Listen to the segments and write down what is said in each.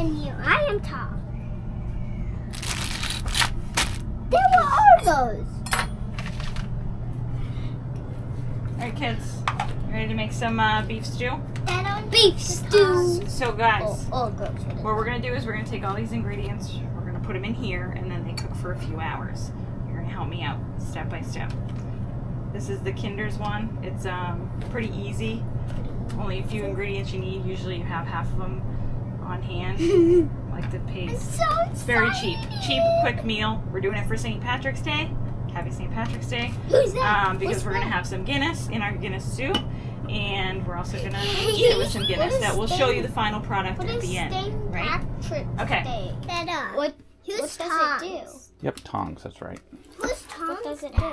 than you. I am tall. Then what are those? Alright kids, you ready to make some beef stew? Beef stew. So guys, What what we're going to do is we're going to take all these ingredients, we're going to put them in here, and then they cook for a few hours. You're going to help me out step by step. This is the Kinder's one. It's pretty easy. Only a few ingredients you need. Usually you have half of them on hand, like the paste. So it's very cheap. Cheap, quick meal. We're doing it for St. Patrick's Day. Happy St. Patrick's Day. Who's that? Because we're going to have some Guinness in our Guinness stew. And we're also going to eat it with some Guinness. That will show you the final product at the end. Right? Okay. What does it do? Yep, tongs, that's right. Whose tongs? What does it do?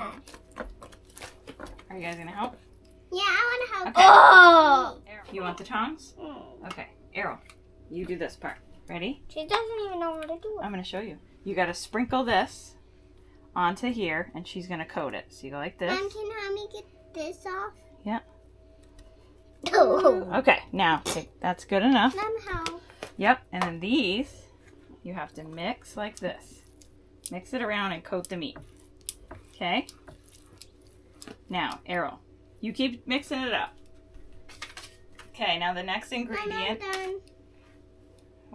Are you guys going to help? Yeah, I want to help. Okay. Oh! You want the tongs? Okay. Errol, you do this part. Ready? She doesn't even know how to do it. I'm going to show you. You got to sprinkle this onto here, and she's going to coat it. So you go like this. Mom, can you help me get this off? Yep. Oh. Okay, now that's good enough. Mom, help. Yep, and then these, you have to mix like this. Mix it around and coat the meat. Okay? Now, Errol, you keep mixing it up. Okay, now the next ingredient. I'm done.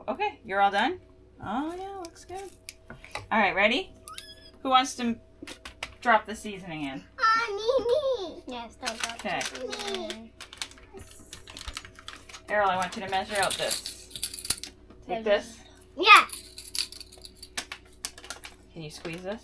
Okay, you're all done? Oh, yeah, looks good. All right, ready? Who wants to drop the seasoning in? Me. Yes, don't go. Okay. Me. Errol, I want you to measure out this. Take this. Yeah. Can you squeeze this?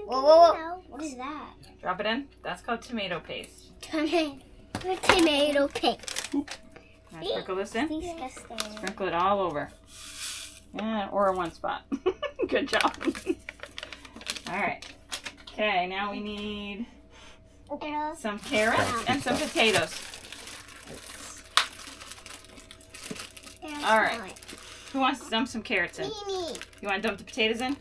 Whoa. What is that? Drop it in. That's called tomato paste. Tomato paste. Now sprinkle this in. Disgusting. Sprinkle it all over. Yeah, or in one spot. Good job. Alright. Okay, now we need some carrots and some potatoes. Alright. Who wants to dump some carrots in? Me. You want to dump the potatoes in?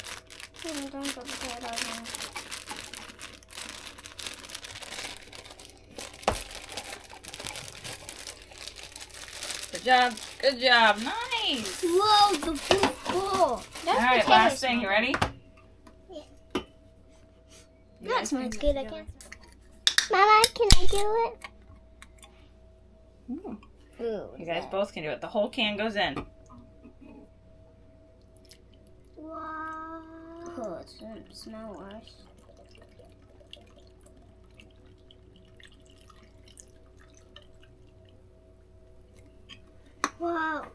Good job. Good job. Nice. Whoa, the full. Alright, last thing. You ready? That smells good again. Mama, can I do it? Ooh, You guys both can do it. The whole can goes in. Wow. Oh, it doesn't smell worse. Wow.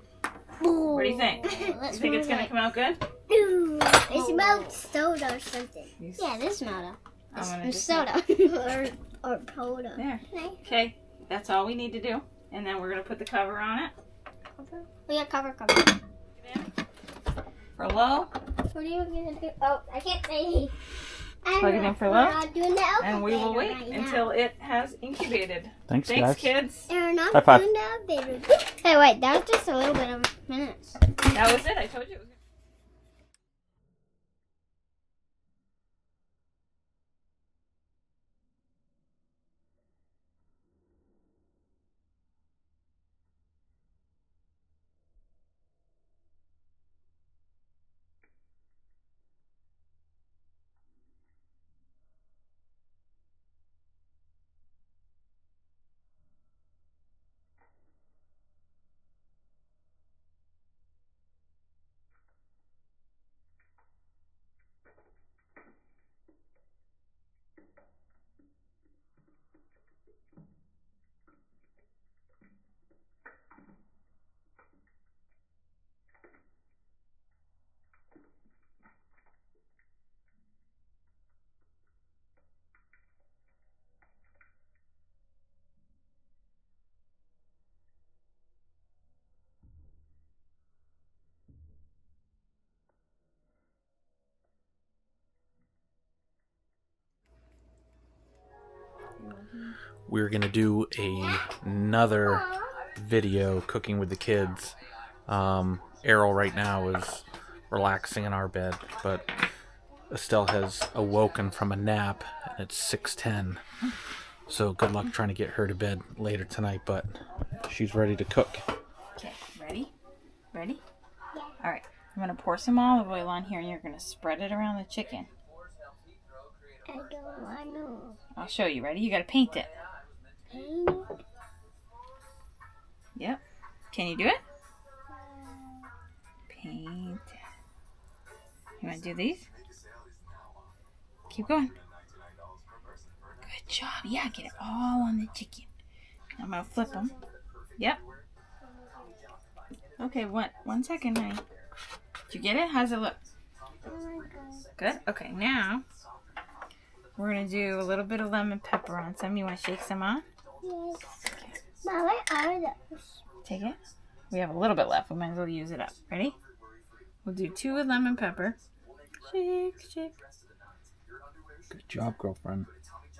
What do you think? You think it's going to come out good? Ooh, it smells soda or something. Yeah, this soda. I'm gonna It's just soda. or soda. There. Okay, that's all we need to do. And then we're going to put the cover on it. We got cover. For low. What are you going to do? Oh, I can't say. Plug it in for low. Doing the And we will wait right until it has incubated. Thanks, Thanks, guys. kids. They're not High five. doing the elevator. Hey, wait, that was just a little bit of minutes. That was it. I told you it was We're gonna do another video cooking with the kids. Errol right now is relaxing in our bed, but Estelle has awoken from a nap and it's 6:10. So good luck trying to get her to bed later tonight, but she's ready to cook. Okay, ready? Ready? Yeah. All right, I'm going to pour some olive oil on here and you're going to spread it around the chicken. I don't want to. I'll show you. Ready? You got to paint it. Paint? Yep. Can you do it? Paint. You want to do these? Keep going. Good job. Yeah, get it all on the chicken. I'm going to flip them. Yep. Okay, one second, honey. Did you get it? How's it look? Good? Okay, now we're going to do a little bit of lemon pepper on some. You want to shake some on? Yes. Okay. Mom, what are those? Take it. We have a little bit left. We might as well use it up. Ready? We'll do 2 with lemon pepper. Shake, shake. Good job, girlfriend.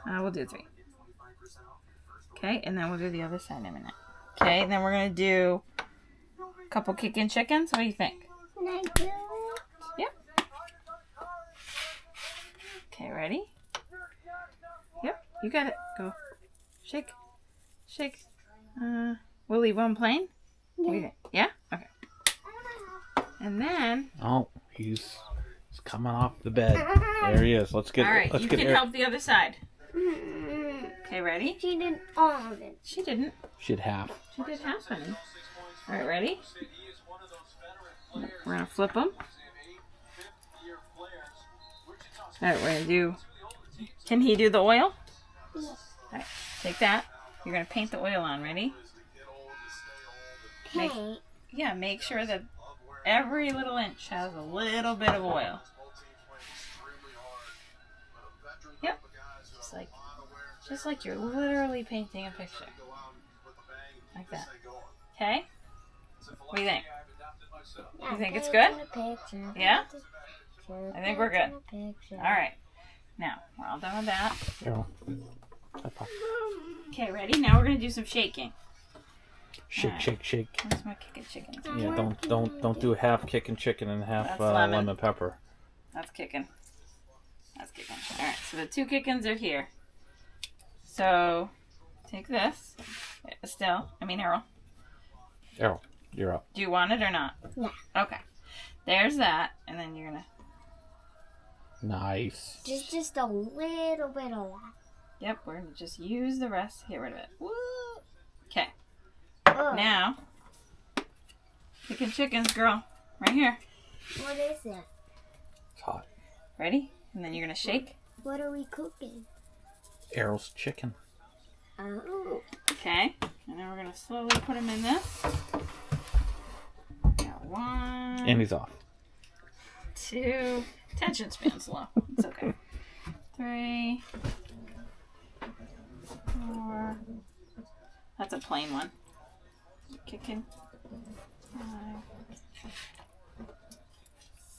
We'll do 3. Okay, and then we'll do the other side in a minute. Okay, and then we're going to do a couple kicking chickens. What do you think? Can I do it? Yep. Okay, ready? Yep, you got it. Go. Shake. Shake. We'll leave one plain? Yeah. What do you think? Yeah? Okay. And then... Oh, he's coming off the bed. There he is. Let's get. All right, let's you get can Air- help the other side. Okay, ready? She did all of it. She didn't. She'd half. She did half, honey. All right, ready? We're going to flip them. All right, we're going to do... Can he do the oil? Yeah. All right, take that. You're going to paint the oil on. Ready? Paint. Make sure that every little inch has a little bit of oil. Yep. Just like you're literally painting a picture. Like that. Okay? What do you think? You think it's good? Yeah? I think we're good. Alright. Now, we're all done with that. Arrow. High five. Okay, ready? Now we're going to do some shaking. Shake, Alright. shake, shake. Where's my kicking chicken? Yeah, don't do half kicking chicken and half That's lemon. lemon pepper. That's kicking. That's kicking. Alright, so the 2 kickings are here. So, take this. Errol. Arrow, you're up. Do you want it or not? Yeah. Okay. There's that, and then you're gonna... Nice. Just a little bit of that. Yep, we're gonna just use the rest to get rid of it. Woo! Okay. Oh. Now, kicking chickens, girl. Right here. What is it? It's hot. Ready? And then you're gonna shake. What are we cooking? Arrow's chicken. Oh. Okay. And then we're gonna slowly put them in this. Got 1. And he's off. 2. Attention span's low. It's okay. 3. 4. That's a plain one. Kicking. 5.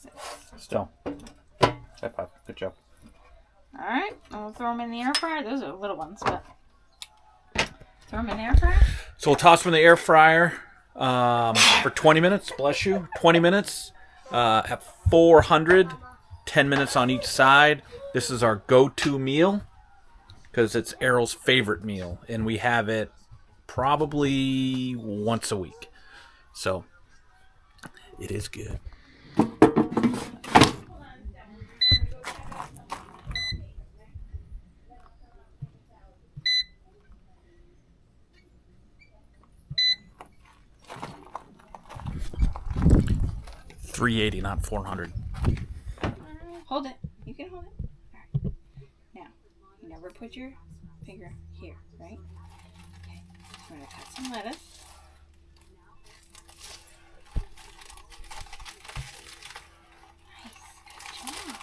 6. Still. High five. Good job. Alright, we'll throw them in the air fryer. Those are little ones, but throw them in the air fryer. So we'll toss them in the air fryer for 20 minutes. Bless you. 20 minutes at 400. 10 minutes on each side. This is our go-to meal because it's Errol's favorite meal, and we have it probably once a week. So it is good. $380, not $400. Hold it. You can hold it. Alright. Now, you never put your finger here, right? Okay. We're going to cut some lettuce. Nice. Good job.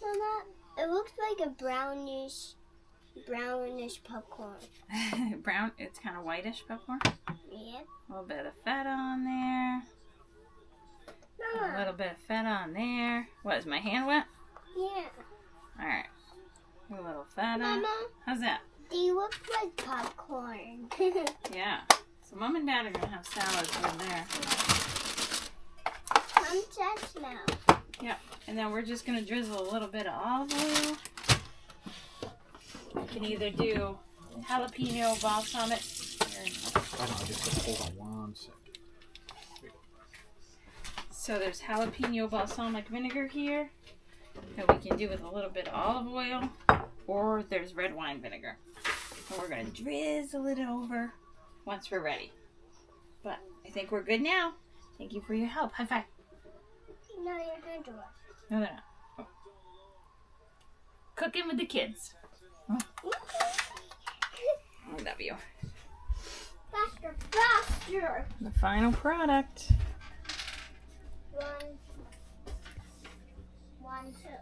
Mama, it looks like a brownish popcorn. Brown, it's kind of whitish popcorn. Yep. A little bit of feta on there. Mama. A little bit of feta on there. What, is my hand wet? Yeah. Alright. A little feta. Mama. How's that? They look like popcorn. Yeah. So Mom and Dad are going to have salads in there. Come touch now. Yep. And then we're just going to drizzle a little bit of olive oil. You can either do jalapeno balsamic. Hold on one second. So there's jalapeno balsamic vinegar here that we can do with a little bit of olive oil, or there's red wine vinegar. And we're going to drizzle it over once we're ready. But I think we're good now. Thank you for your help. High five. No, you're going to do it. No, they're not. Oh. Cooking with the kids. I love you. Faster, faster. The final product. One, two.